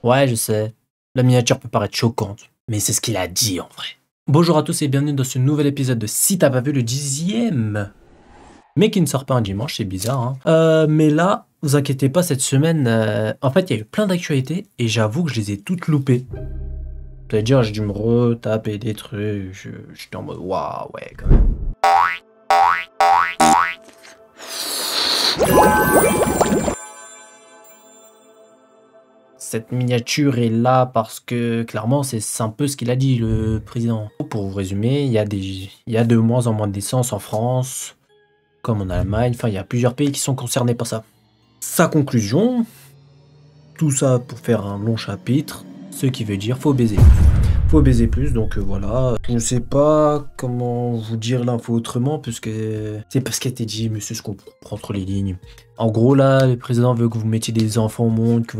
Ouais, je sais. La miniature peut paraître choquante, mais c'est ce qu'il a dit en vrai. Bonjour à tous et bienvenue dans ce nouvel épisode de Si t'as pas vu le 10e. Mais qui ne sort pas un dimanche, c'est bizarre. Mais là, vous inquiétez pas, cette semaine, en fait, il y a eu plein d'actualités et j'avoue que je les ai toutes loupées. C'est-à-dire, j'ai dû me retaper des trucs. J'étais en mode, waouh, ouais, quand même. Cette miniature est là parce que, clairement, c'est un peu ce qu'il a dit, le président. Pour vous résumer, il y a de moins en moins d'essence en France, comme en Allemagne. Enfin, il y a plusieurs pays qui sont concernés par ça. Sa conclusion, tout ça pour faire un long chapitre, ce qui veut dire faut baiser. Faut baiser plus, donc voilà. Je ne sais pas comment vous dire l'info autrement, puisque c'est pas ce qui a été dit, mais c'est ce qu'on comprend entre les lignes. En gros, là, le président veut que vous mettiez des enfants au monde, que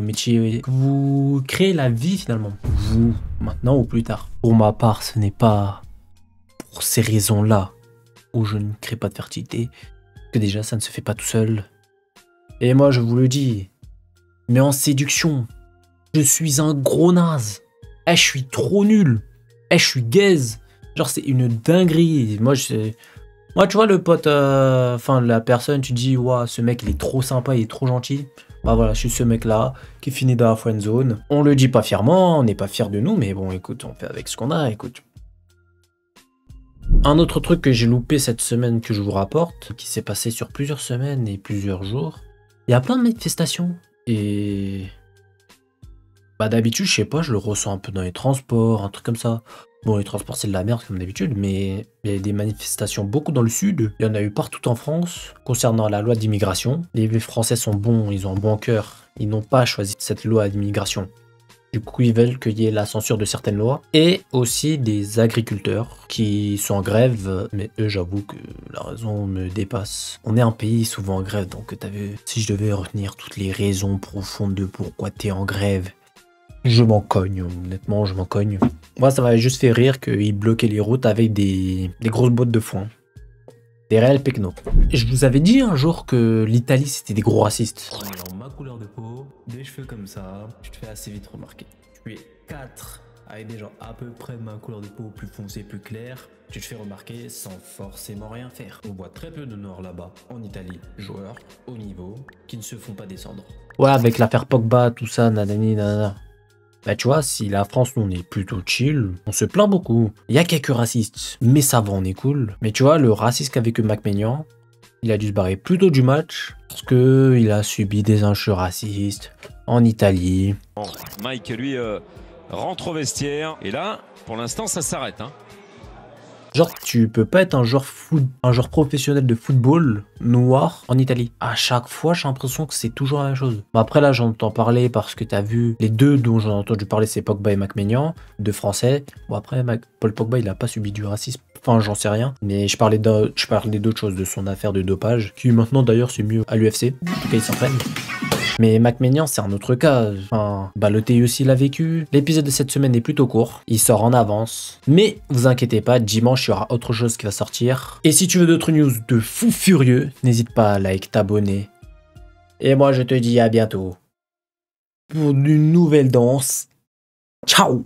vous créez la vie finalement. Vous, maintenant ou plus tard. Pour ma part, ce n'est pas pour ces raisons-là où je ne crée pas de fertilité, que déjà ça ne se fait pas tout seul. Et moi, je vous le dis, mais en séduction, je suis un gros naze. Je suis trop nul. Je suis gaze. Genre, c'est une dinguerie. Moi, tu vois, le pote, enfin, la personne, tu dis, waouh, ce mec, il est trop sympa, il est trop gentil. Bah voilà, je suis ce mec-là qui finit dans la friend zone. On le dit pas fièrement, on n'est pas fier de nous, mais bon, écoute, on fait avec ce qu'on a, écoute. Un autre truc que j'ai loupé cette semaine que je vous rapporte, qui s'est passé sur plusieurs semaines et plusieurs jours, il y a plein de manifestations. Et bah d'habitude, je sais pas, je le ressens un peu dans les transports, un truc comme ça. Bon, les transports, c'est de la merde comme d'habitude, mais il y a des manifestations beaucoup dans le sud. Il y en a eu partout en France concernant la loi d'immigration. Les Français sont bons, ils ont un bon cœur. Ils n'ont pas choisi cette loi d'immigration. Du coup, ils veulent qu'il y ait la censure de certaines lois. Et aussi des agriculteurs qui sont en grève. Mais eux, j'avoue que la raison me dépasse. On est un pays souvent en grève, donc t'as vu, si je devais retenir toutes les raisons profondes de pourquoi t'es en grève, je m'en cogne, honnêtement, je m'en cogne. Moi, ça m'a juste fait rire qu'ils bloquaient les routes avec des grosses bottes de foin. Des réels pecnos. Je vous avais dit un jour que l'Italie, c'était des gros racistes. En ayant ma couleur de peau, des cheveux comme ça, tu te fais assez vite remarquer. Tu es 4 avec des gens à peu près de ma couleur de peau, plus foncé, plus clair. Tu te fais remarquer sans forcément rien faire. On voit très peu de Noirs là-bas, en Italie. Joueurs, haut niveau, qui ne se font pas descendre. Ouais, avec l'affaire Pogba, tout ça, nanani, nanana. Bah tu vois, si la France, nous, on est plutôt chill, on se plaint beaucoup. Il y a quelques racistes, mais ça va, on est cool. Mais tu vois, le raciste qu'avec Mac Maignan, il a dû se barrer plus tôt du match, parce que il a subi des injures racistes en Italie. Bon, Mike, lui, rentre au vestiaire, et là, pour l'instant, ça s'arrête, hein. Genre, tu peux pas être un joueur professionnel de football noir en Italie. À chaque fois, j'ai l'impression que c'est toujours la même chose. Bon, après, là, j'entends parler parce que t'as vu les deux dont j'en ai entendu parler, c'est Pogba et Mac Maignan, deux Français. Bon, après, Paul Pogba, il a pas subi du racisme. Enfin, j'en sais rien. Mais je parlais d'autres choses, de son affaire de dopage, qui maintenant, d'ailleurs, c'est mieux à l'UFC. En tout cas, il s'entraîne. Mais Mac Maignan, c'est un autre cas. Enfin, Balotelli aussi l'a vécu. L'épisode de cette semaine est plutôt court. Il sort en avance. Mais vous inquiétez pas, dimanche, il y aura autre chose qui va sortir. Et si tu veux d'autres news de fou furieux, n'hésite pas à like, t'abonner. Et moi, je te dis à bientôt pour une nouvelle danse. Ciao!